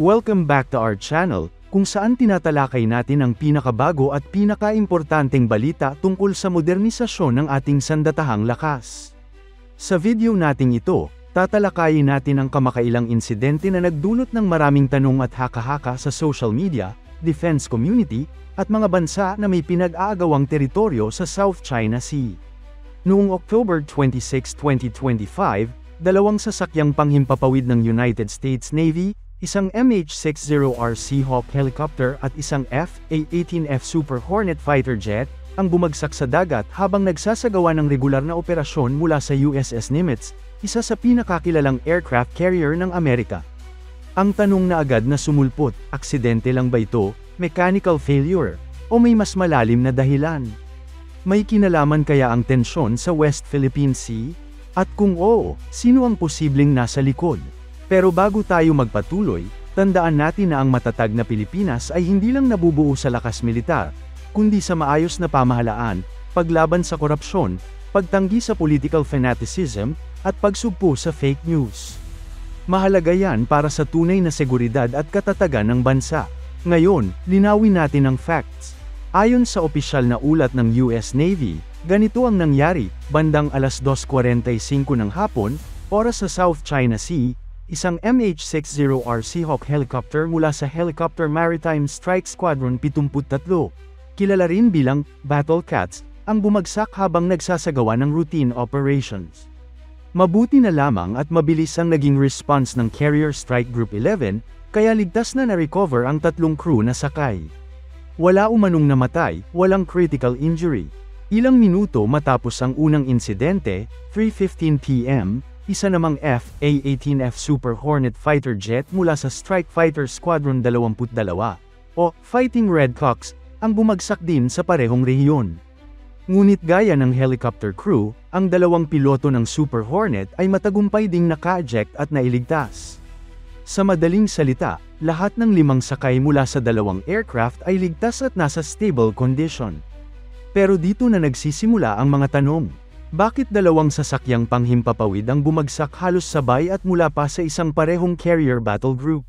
Welcome back to our channel, kung saan tinatalakay natin ang pinakabago at pinakaimportanteng balita tungkol sa modernisasyon ng ating sandatahang lakas. Sa video nating ito, tatalakayin natin ang kamakailang insidente na nagdulot ng maraming tanong at haka-haka sa social media, defense community, at mga bansa na may pinag-aagawang teritoryo sa South China Sea. Noong October 26, 2025, dalawang sasakyang panghimpapawid ng United States Navy, isang MH-60R Seahawk helicopter at isang F/A-18F Super Hornet fighter jet, ang bumagsak sa dagat habang nagsasagawa ng regular na operasyon mula sa USS Nimitz, isa sa pinakakilalang aircraft carrier ng Amerika. Ang tanong na agad na sumulpot, aksidente lang ba ito, mechanical failure, o may mas malalim na dahilan? May kinalaman kaya ang tensyon sa West Philippine Sea? At kung oo, sino ang posibleng nasa likod? Pero bago tayo magpatuloy, tandaan natin na ang matatag na Pilipinas ay hindi lang nabubuo sa lakas militar, kundi sa maayos na pamahalaan, paglaban sa korupsyon, pagtanggi sa political fanaticism, at pagsugpo sa fake news. Mahalaga yan para sa tunay na seguridad at katatagan ng bansa. Ngayon, linawin natin ang facts. Ayon sa opisyal na ulat ng US Navy, ganito ang nangyari, bandang alas 2:45 ng hapon, oras sa South China Sea, isang MH-60R Seahawk helicopter mula sa Helicopter Maritime Strike Squadron 73, kilala rin bilang Battle Cats, ang bumagsak habang nagsasagawa ng routine operations. Mabuti na lamang at mabilis ang naging response ng Carrier Strike Group 11, kaya ligtas na na-recover ang tatlong crew na sakay. Wala umanong namatay, walang critical injury. Ilang minuto matapos ang unang insidente, 3:15 p.m., isa namang F/A-18F Super Hornet fighter jet mula sa Strike Fighter Squadron 22, o Fighting Redcocks, ang bumagsak din sa parehong rehiyon. Ngunit gaya ng helicopter crew, ang dalawang piloto ng Super Hornet ay matagumpay ding naka-eject at nailigtas. Sa madaling salita, lahat ng 5 sakay mula sa dalawang aircraft ay ligtas at nasa stable condition. Pero dito na nagsisimula ang mga tanong. Bakit dalawang sasakyang panghimpapawid ang bumagsak halos sabay at mula pa sa isang parehong carrier battle group?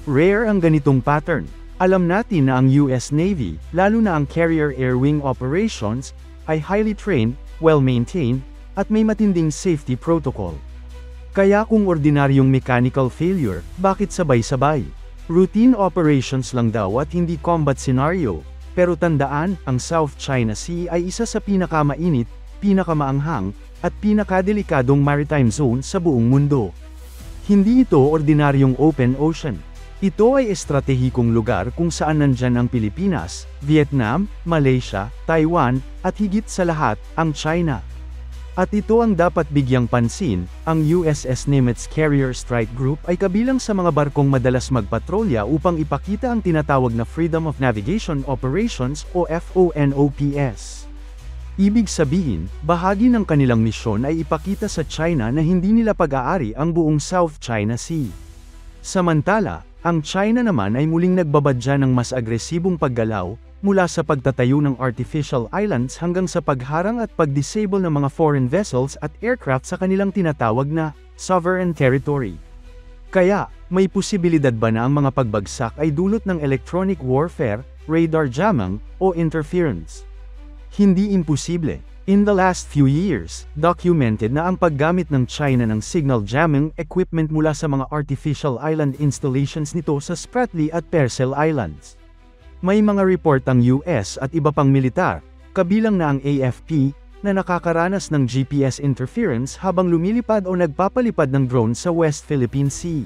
Rare ang ganitong pattern. Alam natin na ang US Navy, lalo na ang carrier air wing operations, ay highly trained, well-maintained, at may matinding safety protocol. Kaya kung ordinaryong mechanical failure, bakit sabay-sabay? Routine operations lang daw at hindi combat scenario. Pero tandaan, ang South China Sea ay isa sa pinakamainit, pinakamaanghang, at pinakadelikadong maritime zone sa buong mundo. Hindi ito ordinaryong open ocean. Ito ay estratehikong lugar kung saan nandyan ang Pilipinas, Vietnam, Malaysia, Taiwan, at higit sa lahat, ang China. At ito ang dapat bigyang pansin, ang USS Nimitz Carrier Strike Group ay kabilang sa mga barkong madalas magpatrolya upang ipakita ang tinatawag na Freedom of Navigation Operations o FONOPS. Ibig sabihin, bahagi ng kanilang misyon ay ipakita sa China na hindi nila pag-aari ang buong South China Sea. Samantala, ang China naman ay muling nagbabadya ng mas agresibong paggalaw, mula sa pagtatayo ng artificial islands hanggang sa pagharang at pag-disable ng mga foreign vessels at aircraft sa kanilang tinatawag na sovereign territory. Kaya, may posibilidad ba na ang mga pagbagsak ay dulot ng electronic warfare, radar jamming, o interference? Hindi imposible. In the last few years, documented na ang paggamit ng China ng signal jamming equipment mula sa mga artificial island installations nito sa Spratly at Pearsall Islands. May mga report ang US at iba pang militar, kabilang na ang AFP, na nakakaranas ng GPS interference habang lumilipad o nagpapalipad ng drone sa West Philippine Sea.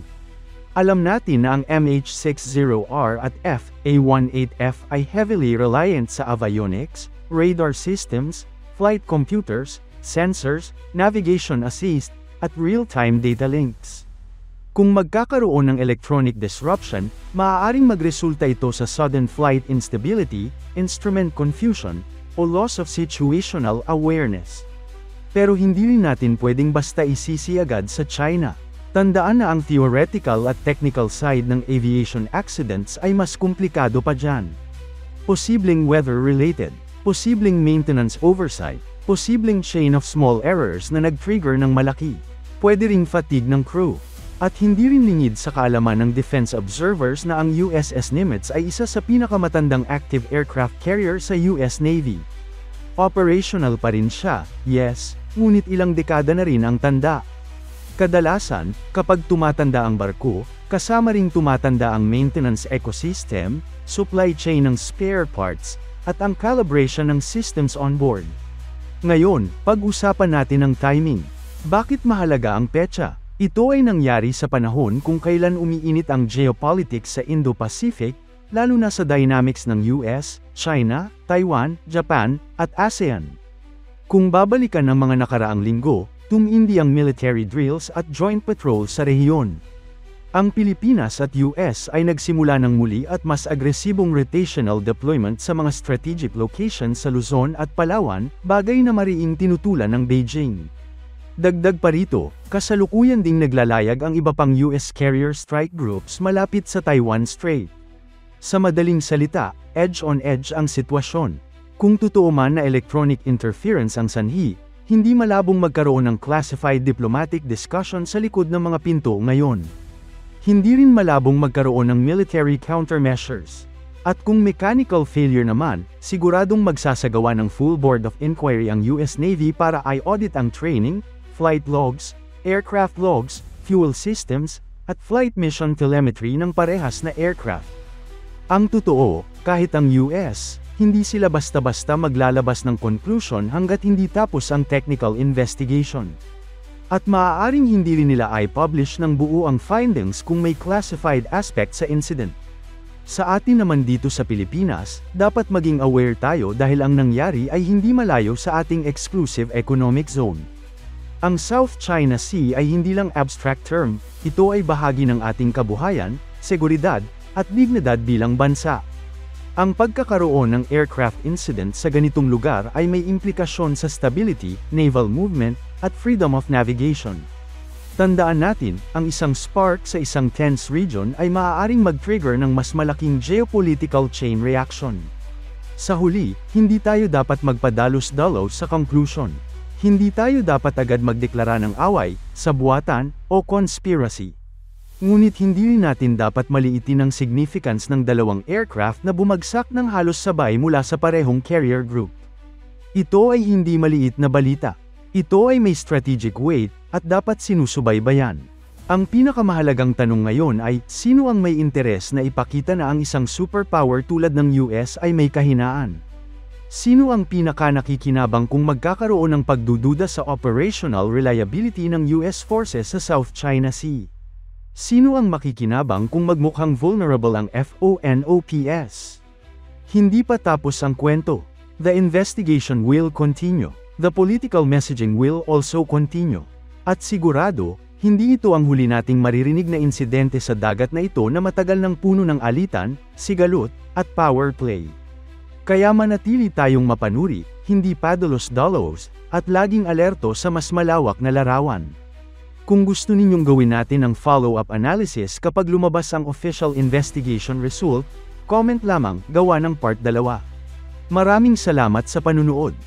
Alam natin na ang MH-60R at F/A-18F ay heavily reliant sa avionics, radar systems, flight computers, sensors, navigation assist, at real-time data links. Kung magkakaroon ng electronic disruption, maaaring magresulta ito sa sudden flight instability, instrument confusion, o loss of situational awareness. Pero hindi rin natin pwedeng basta isisi agad sa China. Tandaan na ang theoretical at technical side ng aviation accidents ay mas komplikado pa dyan. Posibleng weather-related, posibleng maintenance oversight, posibleng chain of small errors na nag-trigger ng malaki. Pwede ring fatigue ng crew. At hindi rin lingid sa kaalaman ng defense observers na ang USS Nimitz ay isa sa pinakamatandang active aircraft carrier sa US Navy. Operational pa rin siya, yes, ngunit ilang dekada na rin ang tanda. Kadalasan, kapag tumatanda ang barko, kasama ring tumatanda ang maintenance ecosystem, supply chain ng spare parts, at ang calibration ng systems on board. Ngayon, pag-usapan natin ang timing. Bakit mahalaga ang petsa? Ito ay nangyari sa panahon kung kailan umiinit ang geopolitics sa Indo-Pacific, lalo na sa dynamics ng US, China, Taiwan, Japan, at ASEAN. Kung babalikan ng mga nakaraang linggo, tumindi ang military drills at joint patrols sa rehiyon. Ang Pilipinas at US ay nagsimula ng muli at mas agresibong rotational deployment sa mga strategic locations sa Luzon at Palawan, bagay na mariing tinutulan ng Beijing. Dagdag pa rito, kasalukuyan ding naglalayag ang iba pang US carrier strike groups malapit sa Taiwan Strait. Sa madaling salita, edge-on-edge ang sitwasyon. Kung totoo man na electronic interference ang sanhi, hindi malabong magkaroon ng classified diplomatic discussion sa likod ng mga pinto ngayon. Hindi rin malabong magkaroon ng military countermeasures. At kung mechanical failure naman, siguradong magsasagawa ng full board of inquiry ang US Navy para i-audit ang training, flight logs, aircraft logs, fuel systems, at flight mission telemetry ng parehas na aircraft. Ang totoo, kahit ang US, hindi sila basta-basta maglalabas ng conclusion hanggat hindi tapos ang technical investigation. At maaaring hindi rin nila i-publish ng buo ang findings kung may classified aspect sa incident. Sa atin naman dito sa Pilipinas, dapat maging aware tayo dahil ang nangyari ay hindi malayo sa ating exclusive economic zone. Ang South China Sea ay hindi lang abstract term, ito ay bahagi ng ating kabuhayan, seguridad, at dignidad bilang bansa. Ang pagkakaroon ng aircraft incident sa ganitong lugar ay may implikasyon sa stability, naval movement, at freedom of navigation. Tandaan natin, ang isang spark sa isang tense region ay maaaring mag-trigger ng mas malaking geopolitical chain reaction. Sa huli, hindi tayo dapat magpadalos-dalos sa conclusion. Hindi tayo dapat agad magdeklara ng away, sabuatan, o conspiracy. Ngunit hindi rin natin dapat maliitin ang significance ng dalawang aircraft na bumagsak ng halos sabay mula sa parehong carrier group. Ito ay hindi maliit na balita. Ito ay may strategic weight, at dapat sinusubaybayan. Ang pinakamahalagang tanong ngayon ay, sino ang may interes na ipakita na ang isang superpower tulad ng US ay may kahinaan? Sino ang pinaka-nakikinabang kung magkakaroon ng pagdududa sa operational reliability ng US forces sa South China Sea? Sino ang makikinabang kung magmukhang vulnerable ang FONOPS? Hindi pa tapos ang kwento. The investigation will continue. The political messaging will also continue. At sigurado, hindi ito ang huli nating maririnig na insidente sa dagat na ito na matagal ng puno ng alitan, sigalot, at power play. Kaya manatili tayong mapanuri, hindi padalos-dalos, at laging alerto sa mas malawak na larawan. Kung gusto ninyong gawin natin ang follow-up analysis kapag lumabas ang official investigation result, comment lamang, gawa ng part 2. Maraming salamat sa panunood.